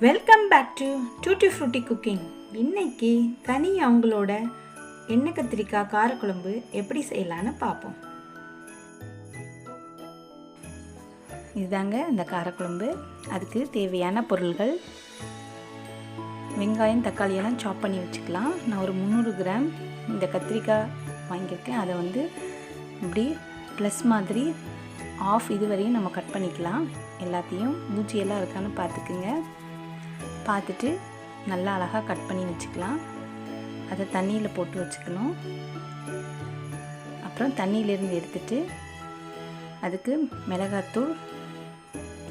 Welcome back to Tutti Frutti cooking. இன்னைக்கு கனி அவங்களோட எண்ணெய் கத்திரிக்காய் காரக்குழம்பு எப்படி செய்யலான்னு பார்ப்போம். இதுதாங்க இந்த காரக்குழம்பு. அதுக்கு தேவையான பொருள்கள்: வெங்காயம், தக்காளியெல்லாம் சாப் பண்ணி வச்சுக்கலாம். நான் ஒரு 300 கிராம் இந்த கத்திரிக்காய் வாங்கியிருக்கேன். அதை இப்படி ப்ளஸ் மாதிரி ஆஃப் இது வரையும் நம்ம கட் பண்ணிக்கலாம். எல்லாத்தையும் பூச்சியெல்லாம் இருக்கான்னு பார்த்துக்குங்க. பார்த்துட்டு நல்லா அழகாக கட் பண்ணி வச்சுக்கலாம். அதை தண்ணியில் போட்டு வச்சுக்கணும். அப்புறம் தண்ணியிலேருந்து எடுத்துட்டு அதுக்கு மிளகாத்தூள்,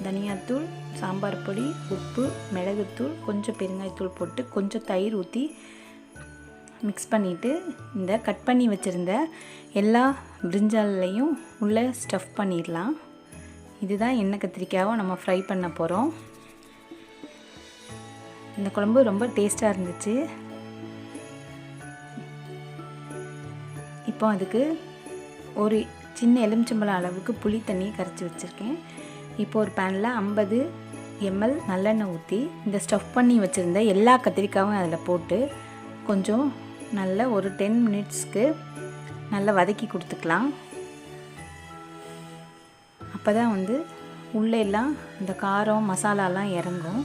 தனியாத்தூள், சாம்பார் பொடி, உப்பு, மிளகுத்தூள், கொஞ்சம் பெருங்காயத்தூள் போட்டு கொஞ்சம் தயிர் ஊற்றி மிக்ஸ் பண்ணிவிட்டு இந்த கட் பண்ணி வச்சுருந்த எல்லா பிரிஞ்சாலையும் உள்ளே ஸ்டஃப் பண்ணிடலாம். இதுதான் எண்ணெய் கத்திரிக்காவை நம்ம ஃப்ரை பண்ண போகிறோம். இந்த குழம்பு ரொம்ப டேஸ்ட்டாக இருந்துச்சு. இப்போ அதுக்கு ஒரு சின்ன எலுமிச்சம்பழம் அளவுக்கு புளி தண்ணியை கரைச்சி வச்சுருக்கேன். இப்போ ஒரு பேனில் 50 ml நல்லெண்ணெய் ஊற்றி இந்த ஸ்டஃப் பண்ணி வச்சுருந்த எல்லா கத்திரிக்காயும் அதில் போட்டு கொஞ்சம் நல்ல ஒரு 10 மினிட்ஸ்க்கு நல்லா வதக்கி கொடுத்துக்கலாம். அப்போ தான் உள்ளே எல்லாம் இந்த காரம் மசாலாலாம் இறங்கும்.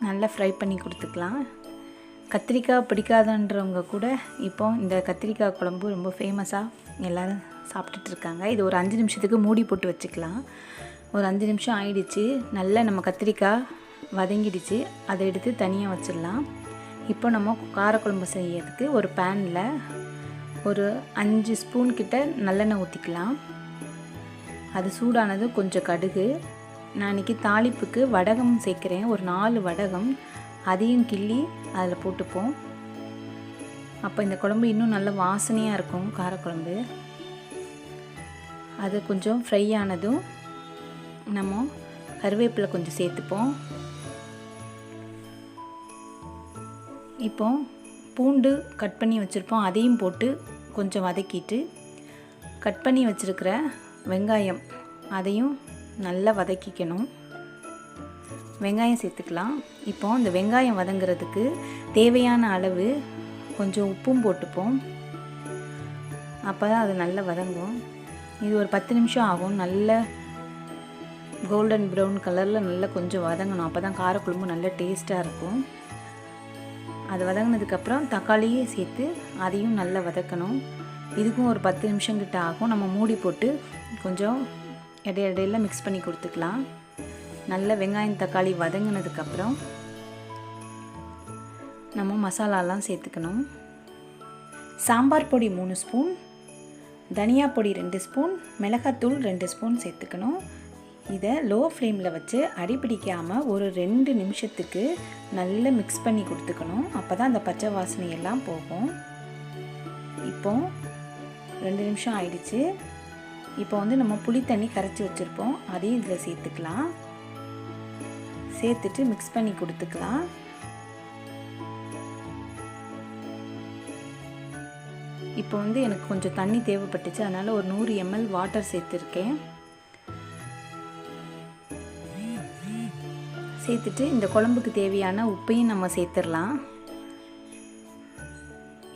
நல்லா ஃப்ரை பண்ணி கொடுத்துக்கலாம். கத்திரிக்காய் பிடிக்காதன்றவங்க கூட இப்போ இந்த கத்திரிக்காய் குழம்பு ரொம்ப ஃபேமஸாக எல்லோரும் சாப்பிட்டுட்டு இருக்காங்க. இது ஒரு 5 நிமிஷத்துக்கு மூடி போட்டு வச்சுக்கலாம். ஒரு 5 நிமிஷம் ஆயிடுச்சு. நல்லா நம்ம கத்திரிக்காய் வதங்கிடுச்சு. அதை எடுத்து தனியாக வச்சிடலாம். இப்போ நம்ம காரக்குழம்பு செய்யறதுக்கு ஒரு பேனில் ஒரு 5 ஸ்பூன் கிட்ட நல்லெண்ணெய் ஊற்றிக்கலாம். அது சூடானது கொஞ்சம் கடுகு. நான் இன்றைக்கி தாளிப்புக்கு வடகம் சேர்க்குறேன். ஒரு 4 வடகம் அதையும் கிள்ளி அதில் போட்டுப்போம். அப்போ இந்த குழம்பு இன்னும் நல்ல வாசனையாக இருக்கும் காரக்குழம்பு. அது கொஞ்சம் ஃப்ரை ஆனதும் நம்ம கருவேப்பிலை கொஞ்சம் சேர்த்துப்போம். இப்போ பூண்டு கட் பண்ணி வச்சுருப்போம், அதையும் போட்டு கொஞ்சம் வதக்கிட்டு கட் பண்ணி வச்சுருக்கிற வெங்காயம் அதையும் நல்லா வதக்கிக்கணும். வெங்காயம் சேர்த்துக்கலாம். இப்போ அந்த வெங்காயம் வதங்கிறதுக்கு தேவையான அளவு கொஞ்சம் உப்பும் போட்டுப்போம். அப்போ தான் அது நல்லா வதங்கும். இது ஒரு 10 நிமிஷம் ஆகும். நல்ல கோல்டன் ப்ரௌன் கலரில் நல்லா கொஞ்சம் வதங்கணும். அப்போ தான் காரக்குழம்பு நல்ல டேஸ்ட்டாக இருக்கும். அது வதங்கினதுக்கப்புறம் தக்காளியே சேர்த்து அதையும் நல்லா வதக்கணும். இதுக்கும் ஒரு 10 நிமிஷம் கிட்ட ஆகும். நம்ம மூடி போட்டு கொஞ்சம் இடையில மிக்ஸ் பண்ணி கொடுத்துக்கலாம். நல்ல வெங்காயம் தக்காளி வதங்கினதுக்கப்புறம் நம்ம மசாலாலாம் சேர்த்துக்கணும். சாம்பார் பொடி 3 ஸ்பூன், தனியா பொடி 2 ஸ்பூன், மிளகாத்தூள் 2 ஸ்பூன் சேர்த்துக்கணும். இதை லோ ஃப்ளேமில் வச்சு அடிப்பிடிக்காமல் ஒரு 2 நிமிஷத்துக்கு நல்லா மிக்ஸ் பண்ணி கொடுத்துக்கணும். அப்போ தான் அந்த பச்சை வாசனையெல்லாம் போகும். இப்போ 2 நிமிஷம் ஆயிடுச்சு. இப்போ நம்ம புளி தண்ணி கரைச்சி வச்சுருப்போம், அதையும் இதில் சேர்த்துக்கலாம். சேர்த்துட்டு மிக்ஸ் பண்ணி கொடுத்துக்கலாம். இப்போ எனக்கு கொஞ்சம் தண்ணி தேவைப்பட்டுச்சு, அதனால் ஒரு 100 ml வாட்டர் சேர்த்துருக்கேன். சேர்த்துட்டு இந்த குழம்புக்கு தேவையான உப்பையும் நம்ம சேர்த்துடலாம்.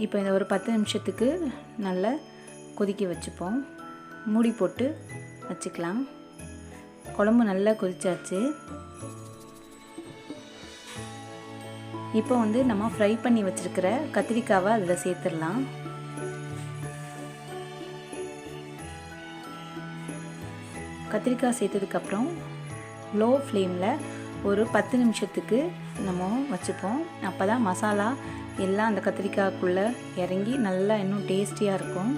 இப்போ இந்த ஒரு 10 நிமிஷத்துக்கு நல்லா கொதிக்க வச்சுப்போம். மூடி போட்டு வச்சுக்கலாம். குழம்பு நல்லா கொதிச்சாச்சு. இப்போ நம்ம ஃப்ரை பண்ணி வச்சுருக்கிற கத்திரிக்காவை அதில் சேர்த்துடலாம். கத்திரிக்காய் சேர்த்ததுக்கப்புறம் லோ ஃப்ளேமில் ஒரு 10 நிமிஷத்துக்கு நம்ம வச்சுப்போம். அப்போ தான் மசாலா எல்லாம் அந்த கத்திரிக்காய்க்குள்ளே இறங்கி நல்லா இன்னும் டேஸ்டியாக இருக்கும்.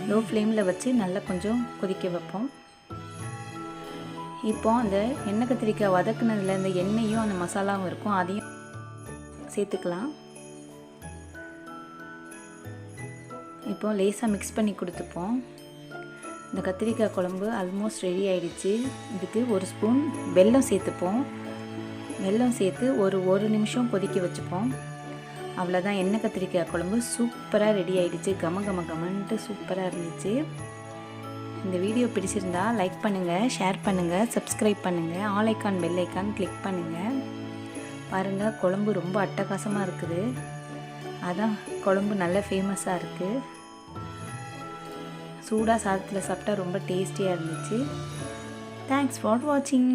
லோ ஃப்ளேமில் வச்சு நல்லா கொஞ்சம் கொதிக்க வைப்போம். இப்போ அந்த எண்ணெய் கத்திரிக்காய் வதக்குனதில் இந்த எண்ணெயும் அந்த மசாலாவும் இருக்கும், அதையும் சேர்த்துக்கலாம். இப்போ லேசாக மிக்ஸ் பண்ணி கொடுத்துப்போம். இந்த கத்திரிக்காய் குழம்பு ஆல்மோஸ்ட் ரெடி ஆகிடுச்சு. இதுக்கு ஒரு ஸ்பூன் வெல்லம் சேர்த்துப்போம். வெல்லம் சேர்த்து ஒரு நிமிஷம் கொதிக்க வச்சுப்போம். அவ்வளோதான், எண்ணெய் கத்திரிக்காய் குழம்பு சூப்பராக ரெடி ஆகிடுச்சு. கம கம கமன்ட்டு சூப்பராக இருந்துச்சு. இந்த வீடியோ பிடிச்சிருந்தா லைக் பண்ணுங்கள், ஷேர் பண்ணுங்கள், சப்ஸ்கிரைப் பண்ணுங்கள், all icon bell icon click பண்ணுங்கள். பாருங்கள், குழம்பு ரொம்ப அட்டகாசமாக இருக்குது. அதான் குழம்பு நல்ல ஃபேமஸாக இருக்குது. சூடாக சாதத்தில் சாப்பிட்டா ரொம்ப டேஸ்டியாக இருந்துச்சு. தேங்க்ஸ் ஃபார் வாட்சிங்.